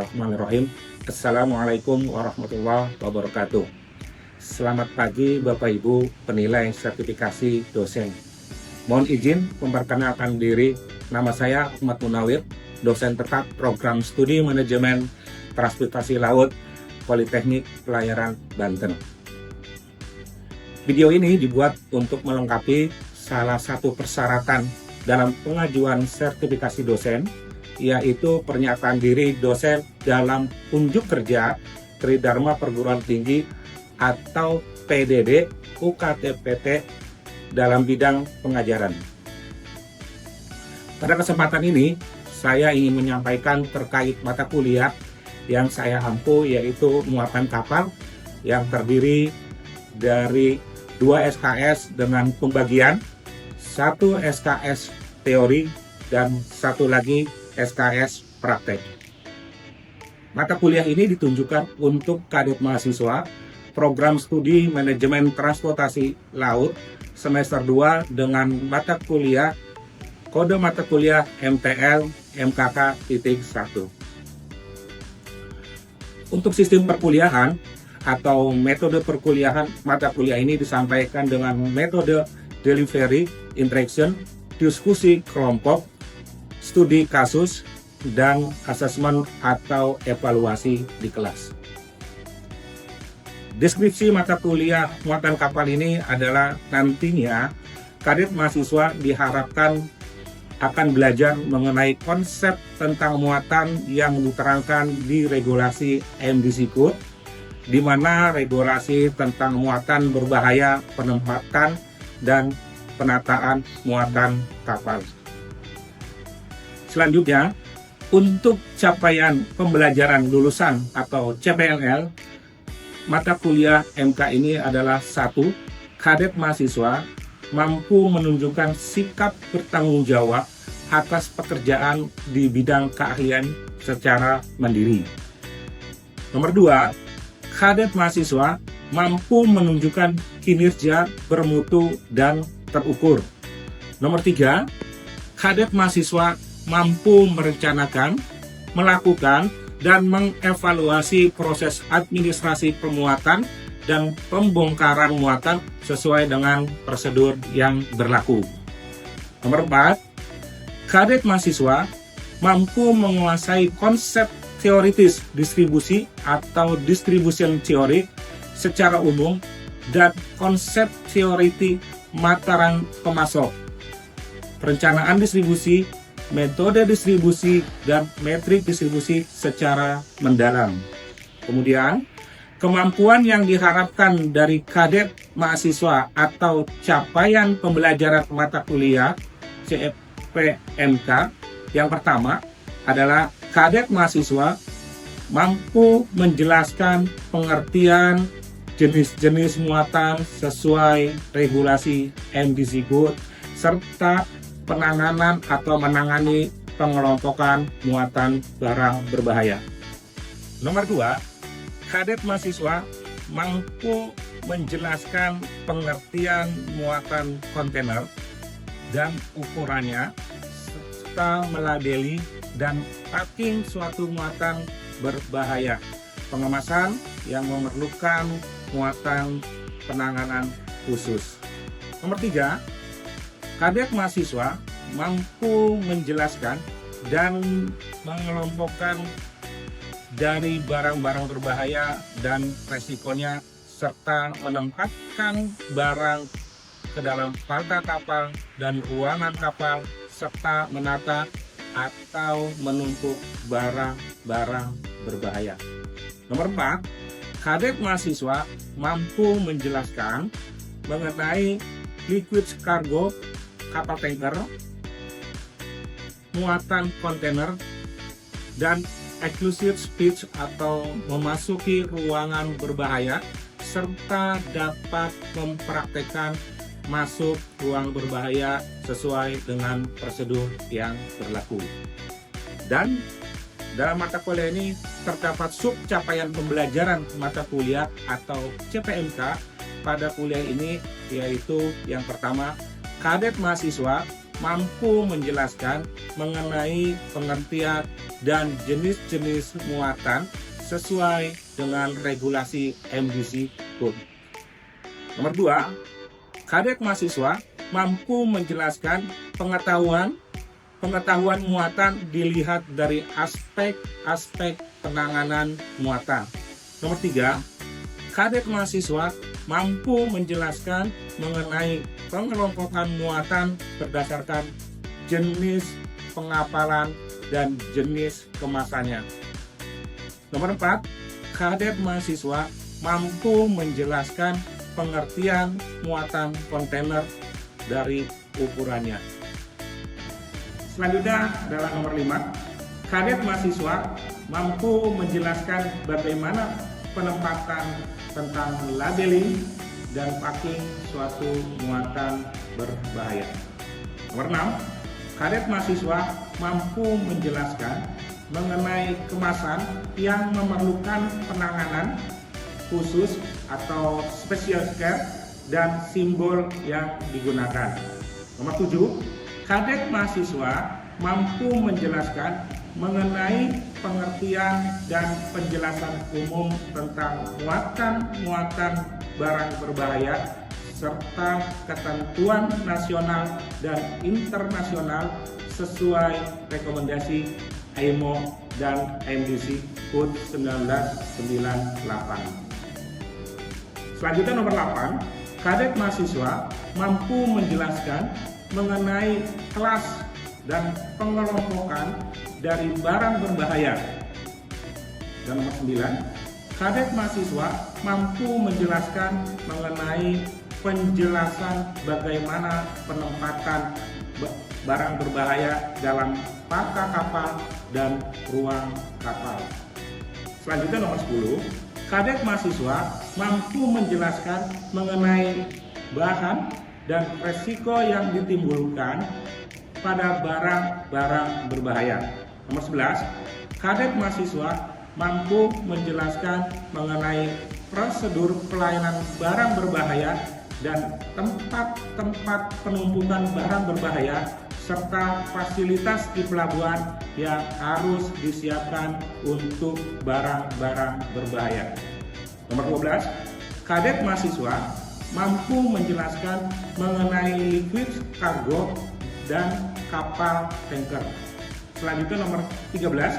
Bismillahirrahmanirrahim. Assalamualaikum warahmatullahi wabarakatuh. Selamat pagi Bapak Ibu penilai sertifikasi dosen. Mohon izin memperkenalkan diri. Nama saya Ahmad Munawir, dosen tetap program studi manajemen transportasi laut Politeknik Pelayaran Banten. Video ini dibuat untuk melengkapi salah satu persyaratan dalam pengajuan sertifikasi dosen, yaitu pernyataan diri dosen dalam unjuk kerja Tridharma Perguruan Tinggi atau PDD UKT-PT dalam bidang pengajaran. Pada kesempatan ini, saya ingin menyampaikan terkait mata kuliah yang saya ampu, yaitu muatan kapal yang terdiri dari 2 SKS dengan pembagian, 1 SKS teori, dan 1 lagi SKS praktek. Mata kuliah ini ditunjukkan untuk kadet mahasiswa program studi manajemen transportasi laut semester 2 dengan mata kuliah kode mata kuliah MTL MKK.1. Untuk sistem perkuliahan atau metode perkuliahan, mata kuliah ini disampaikan dengan metode delivery, interaction, diskusi kelompok, studi kasus, dan asesmen atau evaluasi di kelas. Deskripsi mata kuliah muatan kapal ini adalah nantinya kadet mahasiswa diharapkan akan belajar mengenai konsep tentang muatan yang diterangkan di regulasi MDC Code, di mana regulasi tentang muatan berbahaya, penempatan, dan penataan muatan kapal. Selanjutnya, untuk capaian pembelajaran lulusan atau CPLL, mata kuliah MK ini adalah 1. Kadet mahasiswa mampu menunjukkan sikap bertanggung jawab atas pekerjaan di bidang keahlian secara mandiri. Nomor 2, kadet mahasiswa mampu menunjukkan kinerja bermutu dan terukur. Nomor 3, kadet mahasiswa mampu merencanakan, melakukan, dan mengevaluasi proses administrasi pemuatan dan pembongkaran muatan sesuai dengan prosedur yang berlaku. Nomor 4, kadet mahasiswa mampu menguasai konsep teoritis distribusi atau distribution theory secara umum dan konsep teoritik mataran pemasok, perencanaan distribusi, metode distribusi, dan metrik distribusi secara mendalam. Kemudian, kemampuan yang diharapkan dari kadet mahasiswa atau capaian pembelajaran mata kuliah CPMK yang pertama adalah kadet mahasiswa mampu menjelaskan pengertian jenis-jenis muatan sesuai regulasi MDC Code serta penanganan atau menangani pengelompokan muatan barang berbahaya. Nomor 2, kadet mahasiswa mampu menjelaskan pengertian muatan kontainer dan ukurannya serta melabeli dan packing suatu muatan berbahaya, pengemasan yang memerlukan muatan penanganan khusus. Nomor 3, kadet mahasiswa mampu menjelaskan dan mengelompokkan dari barang-barang berbahaya dan resikonya serta menempatkan barang ke dalam palta kapal dan ruangan kapal serta menata atau menumpuk barang-barang berbahaya. Nomor 4, kadet mahasiswa mampu menjelaskan mengenai liquid cargo kapal tanker, muatan kontainer, dan exclusive speech atau memasuki ruangan berbahaya, serta dapat mempraktekkan masuk ruang berbahaya sesuai dengan prosedur yang berlaku. Dan dalam mata kuliah ini terdapat sub capaian pembelajaran mata kuliah atau CPMK pada kuliah ini, yaitu yang pertama, kadet mahasiswa mampu menjelaskan mengenai pengertian dan jenis-jenis muatan sesuai dengan regulasi MDC Code. Nomor 2, kadet mahasiswa mampu menjelaskan pengetahuan muatan dilihat dari aspek-aspek penanganan muatan. Nomor 3, kadet mahasiswa mampu menjelaskan mengenai pengelompokan muatan berdasarkan jenis pengapalan dan jenis kemasannya. Nomor 4, kadet mahasiswa mampu menjelaskan pengertian muatan kontainer dari ukurannya. Selanjutnya adalah nomor 5, kadet mahasiswa mampu menjelaskan bagaimana penempatan tentang labeling dan packing suatu muatan berbahaya. Nomor 6, kadet mahasiswa mampu menjelaskan mengenai kemasan yang memerlukan penanganan khusus atau special care dan simbol yang digunakan. Nomor 7, kadet mahasiswa mampu menjelaskan mengenai pengertian dan penjelasan umum tentang muatan barang berbahaya serta ketentuan nasional dan internasional sesuai rekomendasi IMO dan MDC Code 1998. Selanjutnya nomor 8, kadet mahasiswa mampu menjelaskan mengenai kelas dan pengelompokan dari barang berbahaya. Dan nomor 9, kadet mahasiswa mampu menjelaskan mengenai penjelasan bagaimana penempatan barang berbahaya dalam paka kapal dan ruang kapal. Selanjutnya nomor 10, kadet mahasiswa mampu menjelaskan mengenai bahan dan resiko yang ditimbulkan pada barang-barang berbahaya. Nomor 11, kadet mahasiswa mampu menjelaskan mengenai prosedur pelayanan barang berbahaya dan tempat-tempat penumpukan barang berbahaya serta fasilitas di pelabuhan yang harus disiapkan untuk barang-barang berbahaya. Nomor 12, kadet mahasiswa mampu menjelaskan mengenai liquid cargo dan kapal tanker. Selanjutnya nomor 13,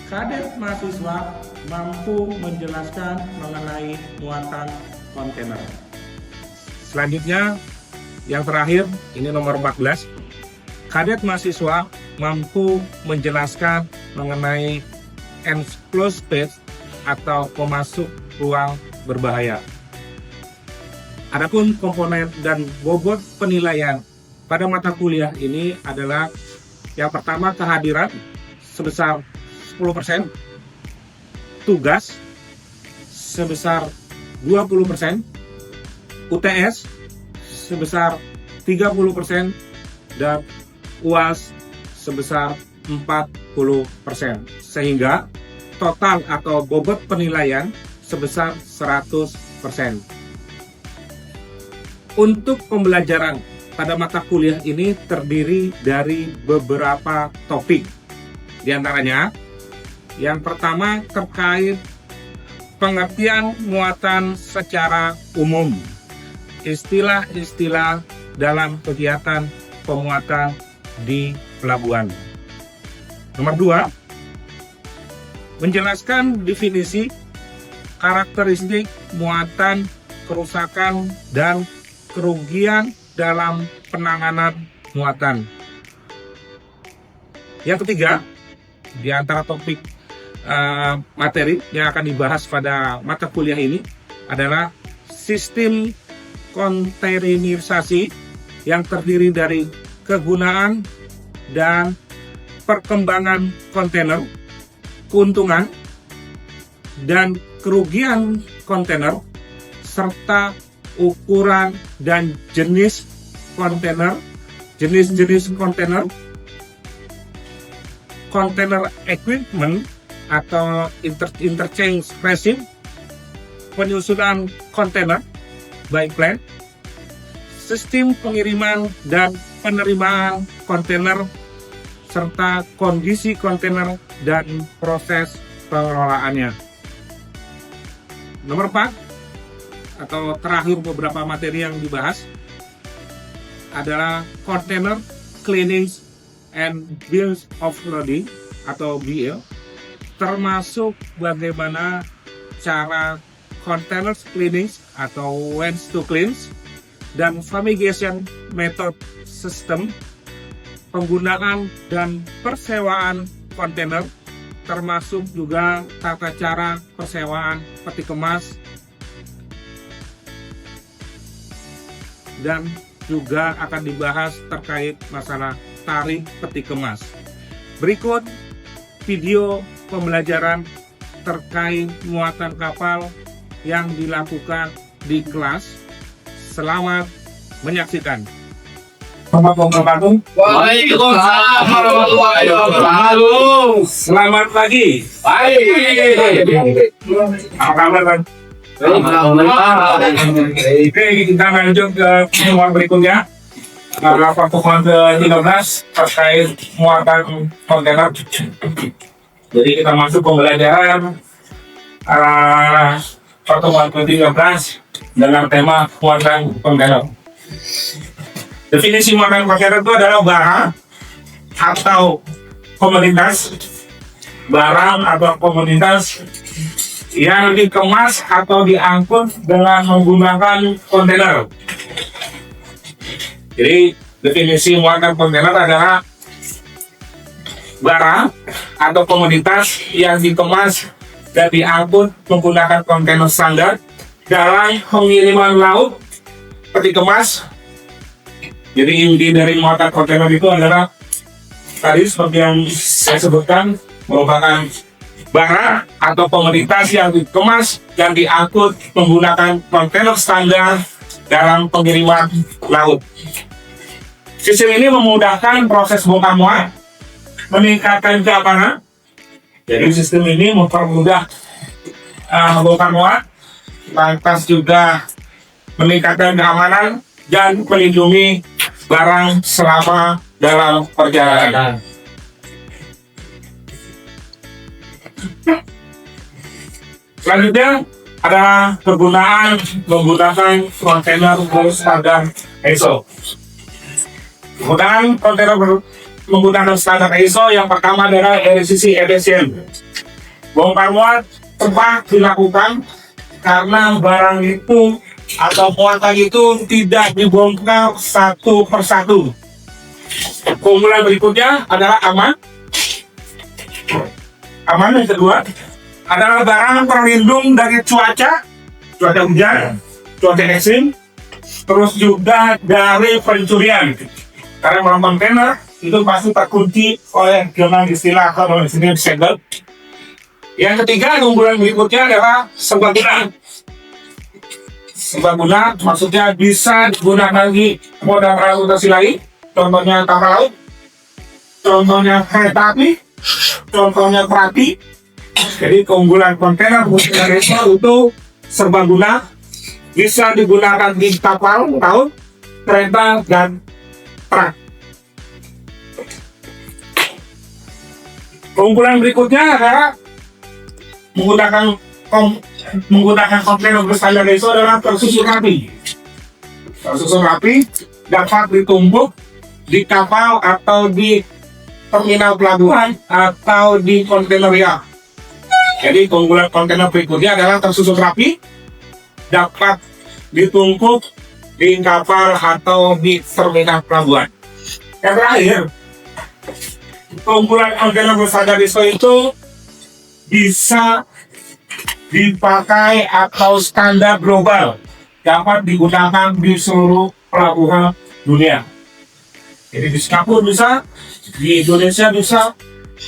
kadet mahasiswa mampu menjelaskan mengenai muatan kontainer. Selanjutnya yang terakhir, ini nomor 14, kadet mahasiswa mampu menjelaskan mengenai enclosed space atau pemasuk ruang berbahaya. Adapun komponen dan bobot penilaian pada mata kuliah ini adalah yang pertama kehadiran sebesar 10%, tugas sebesar 20%, UTS sebesar 30%, dan UAS sebesar 40%. Sehingga total atau bobot penilaian sebesar 100%. Untuk pembelajaran pada mata kuliah ini terdiri dari beberapa topik. Di antaranya, yang pertama terkait pengertian muatan secara umum, istilah-istilah dalam kegiatan pemuatan di pelabuhan. Nomor 2, menjelaskan definisi, karakteristik muatan, kerusakan, dan kerugian dalam penanganan muatan. Yang ketiga, di antara topik materi yang akan dibahas pada mata kuliah ini adalah sistem kontainerisasi yang terdiri dari kegunaan dan perkembangan kontainer, keuntungan dan kerugian kontainer, serta ukuran dan jenis kontainer, jenis-jenis kontainer, container equipment atau interchange resim, penyusunan kontainer by plan, sistem pengiriman dan penerimaan kontainer, serta kondisi kontainer dan proses pengelolaannya. Nomor 4, atau terakhir beberapa materi yang dibahas, adalah container cleaning and bills of loading atau BL, termasuk bagaimana cara container cleaning atau waste to cleanse dan fumigation method system, penggunaan dan persewaan kontainer, termasuk juga tata cara persewaan peti kemas, dan juga akan dibahas terkait masalah tarif peti kemas. Berikut video pembelajaran terkait muatan kapal yang dilakukan di kelas. Selamat menyaksikan. Waalaikumsalam warahmatullahi wabarakatuh. Selamat pagi. Baik. Apa kabar, Bang? Oke, kita lanjut ke pertemuan berikutnya. Pertemuan ke-13 terkait muatan kontainer. Jadi kita masuk pembelajaran pertemuan ke-13 dengan tema muatan kontainer. Definisi muatan kontainer itu adalah barang atau komoditas, yang dikemas atau diangkut dengan menggunakan kontainer. Jadi definisi muatan kontainer adalah barang atau komoditas yang dikemas dan diangkut menggunakan kontainer standar dalam pengiriman laut peti kemas. Jadi inti dari muatan kontainer itu adalah tadi seperti yang saya sebutkan, merupakan barang atau komoditas yang dikemas dan diangkut menggunakan kontainer standar dalam pengiriman laut. Sistem ini memudahkan proses bongkar muat, meningkatkan keamanan. Jadi sistem ini mempermudah bongkar muat, lantas juga meningkatkan keamanan dan melindungi barang selama dalam perjalanan. Selanjutnya adalah penggunaan menggunakan kontainer berstandar ISO. Penggunaan kontainer menggunakan standar ISO yang pertama adalah dari sisi efisien. Bongkar muat cepat dilakukan karena barang itu atau muatan itu tidak dibongkar satu persatu. Keunggulan berikutnya adalah aman. Yang kedua adalah barang terlindung dari cuaca hujan, cuaca ekstrim, terus juga dari pencurian. Karena dalam kontainer itu pasti terkunci oleh dengan istilah kalau di sini disegel. Yang ketiga, keunggulan berikutnya adalah serbaguna. Serbaguna maksudnya bisa digunakan di moda transportasi lain, contohnya kapal laut, contohnya kereta api, contohnya perapi. Jadi keunggulan kontainer menggunakan itu serbaguna, bisa digunakan di kapal laut, kereta, dan truk. Keunggulan berikutnya adalah menggunakan kontainer berstandar ISO adalah tersusun rapi. Tersusun rapi dapat ditumpuk di kapal atau di terminal pelabuhan atau di kontainer ya. Jadi keunggulan kontainer berikutnya adalah tersusun rapi, dapat ditumpuk di kapal atau di terminal pelabuhan. Yang terakhir, keunggulan kontainer berstandar ISO itu bisa dipakai atau standar global, dapat digunakan di seluruh pelabuhan dunia. Jadi di Singapura bisa, di Indonesia bisa,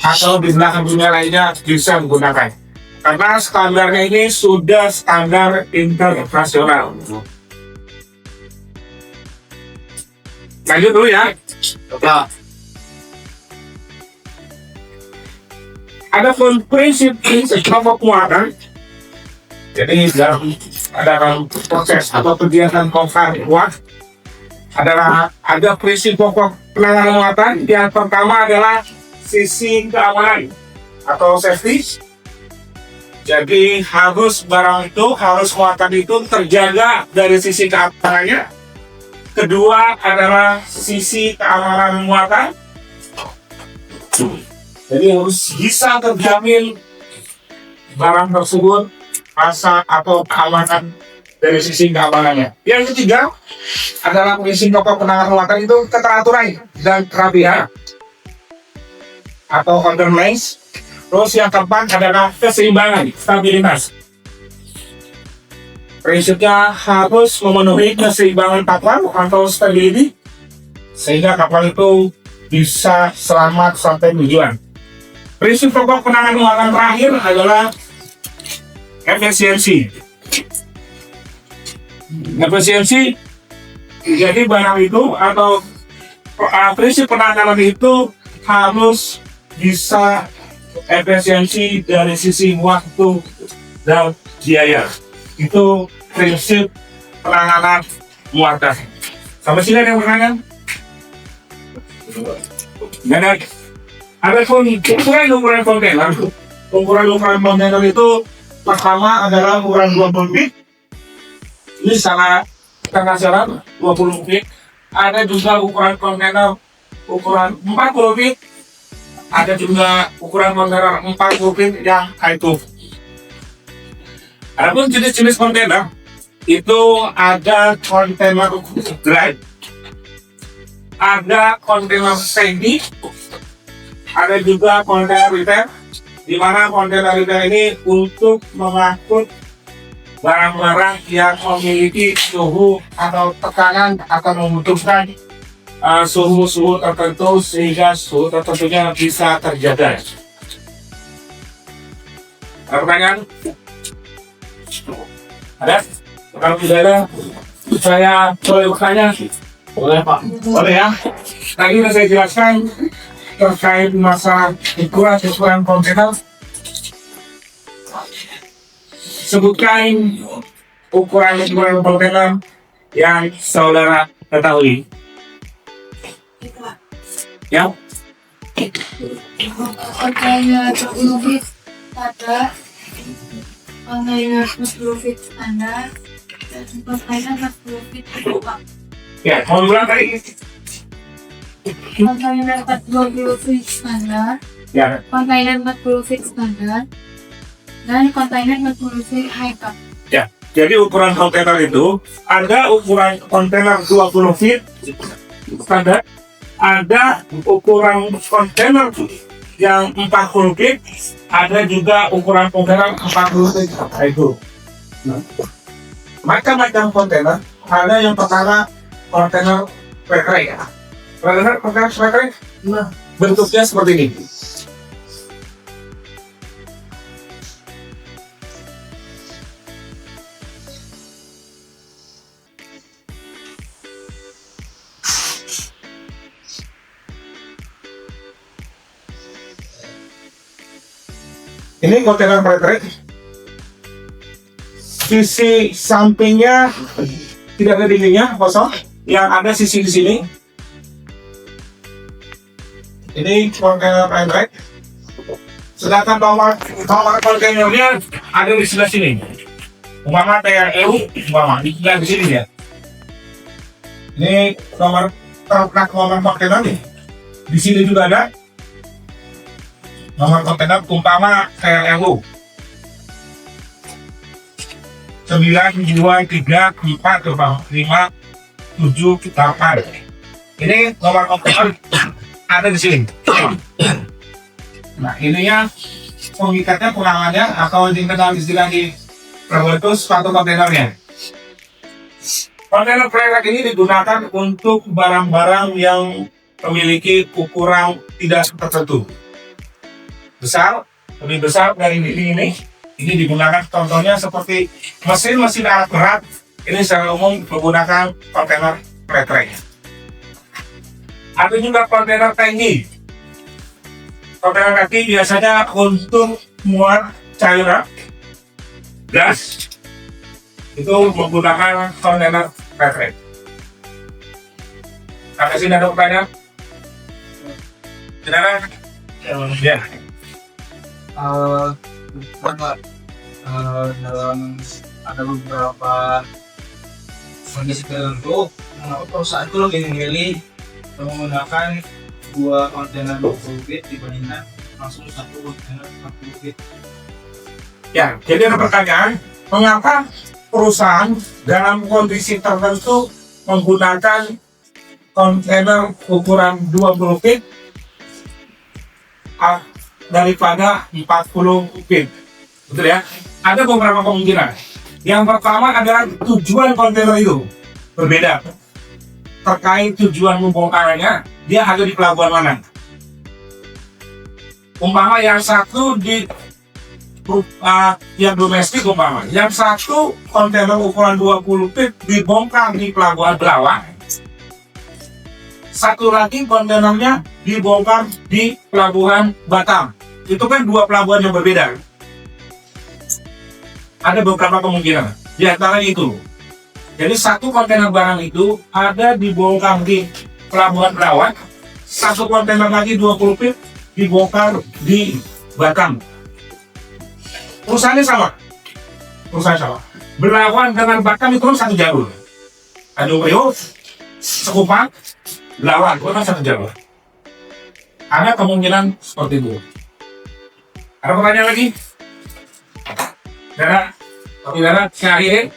atau di belahan dunia lainnya bisa menggunakan. Karena standarnya ini sudah standar internasional. Lanjut dulu ya. Ada pun prinsip-prinsip kelompok muatan. Jadi dalam proses atau kegiatan bongkar muat ada prinsip pokok penanganan muatan. Yang pertama adalah sisi keamanan atau safety. Jadi harus muatan itu terjaga dari sisi keamanannya. Kedua adalah sisi keamanan muatan. Jadi harus bisa terjamin barang tersebut rasa atau keamanan dari sisi keamanannya. Yang ketiga adalah prinsip pokok penanganan muatan itu keteraturan dan kerapian atau organize. Terus yang keempat adalah keseimbangan, stabilitas. Prinsipnya harus memenuhi keseimbangan kapal atau stability sehingga kapal itu bisa selamat sampai tujuan. Prinsip pokok penanganan muatan terakhir adalah efisiensi. Efisiensi, jadi barang itu atau prinsip penanganan itu harus bisa efisiensi dari sisi waktu dan biaya. Itu prinsip penanganan muatan. Sampai sini ada yang bertanya? Ada ukuran kontainer. Ukuran kontainer itu pertama adalah ukuran 20 feet. Ini sangat internasional, 20 feet. Ada juga ukuran kontainer ukuran 40 feet. Ada juga ukuran kontainer 40 feet yang high-top. Adapun jenis-jenis kontainer itu ada kontainer dry, ada kontainer sandy, ada juga kontainer retail, di mana kontainer retail ini untuk mengangkut barang-barang yang memiliki suhu atau tekanan atau membutuhkan suhu tertentu sehingga suhu tertentunya bisa terjaga. Ada pertanyaan? Ada? Kalau tidak ada, saya boleh bertanya? Boleh Pak. Boleh ya? Tadi sudah saya jelaskan terkait masalah ukuran kontainer. Sebutkan ukuran kontainer yang saudara ketahui. Ya. Kontainer 20 feet ada, kontainer 40 feet standar, dan kontainer 40 feet lubang. Ya, mau bilang tadi. Kontainer 40 feet standar, Ya. kontainer 40 feet standar, dan kontainer 40 feet high top. Ya. Jadi ukuran kontainer itu ada ukuran kontainer 20 feet standar, ada ukuran kontainer yang 40 feet, ada juga ukuran kontainer 40 feet. Itu. Macam-macam kontainer. Ada yang pertama kontainer baterai. Kontainer baterai, bentuknya seperti ini. Ini kontainer baterai. Sisi sampingnya tidak ada dindingnya, kosong. Yang ada sisi di sini. Ini kontainer baterai. Sedangkan nomor kontainernya ada di sebelah sini. Umpama TREU, di sebelah sini ya. Ini nomor kontainer nih. Di sini juga ada nomor kontainer umpama TREU 9, 2, 3, 4, 5, 7, 8. Ini nomor kontainer ada di sini. Nah, ininya pengikatnya, pengamannya atau dikenal istilah di Prabowo itu sepatu kontainernya. Kontainer baterai ini digunakan untuk barang-barang yang memiliki ukuran tidak tertentu. Besar, lebih besar dari ini digunakan contohnya seperti mesin alat berat. Ini secara umum menggunakan kontainer baterai. Ada juga kontainer tangki. Kontainer tangki biasanya untuk muat cairan gas, itu menggunakan kontainer baterai. Sampai sini ada pertanyaan? Silakan. Ya. Dalam ada beberapa kondisi tertentu, mengapa perusahaan itu lebih memilih menggunakan 2 kontainer 20 feet dibandingkan langsung 1 kontainer 40 feet? Ya, jadi ada pertanyaan, mengapa perusahaan dalam kondisi tertentu menggunakan kontainer ukuran 20 feet daripada 40 feet? Betul ya? Ada beberapa kemungkinan. Yang pertama adalah tujuan kontainer itu berbeda. Terkait tujuan membongkarnya, dia ada di pelabuhan mana. Umpama yang satu di yang domestik umpama, yang satu kontainer ukuran 20 feet dibongkar di pelabuhan Belawan, satu lagi kontainernya dibongkar di pelabuhan Batam. Itu kan 2 pelabuhan yang berbeda. Ada beberapa kemungkinan, di antaranya itu. Jadi satu kontainer barang itu ada dibongkar di pelabuhan Belawan, satu kontainer lagi 20 feet dibongkar di Batam. Perusahaannya sama. Belawan dengan Batam itu satu jalur. Tanjung Priok, Sekupang, Belawan itu kan satu jalur. Ada kemungkinan seperti itu. Ada pertanyaan lagi? Saudara, sekali.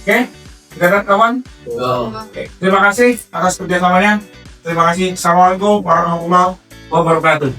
Oke, saudara kawan. Oke, terima kasih atas kerjasamanya. Terima kasih. Assalamualaikum warahmatullahi wabarakatuh.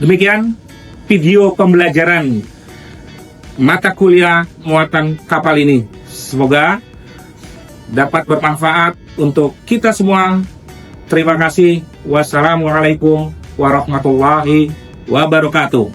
Demikian video pembelajaran mata kuliah muatan kapal ini. Semoga dapat bermanfaat untuk kita semua. Terima kasih. Wassalamualaikum warahmatullahi wabarakatuh.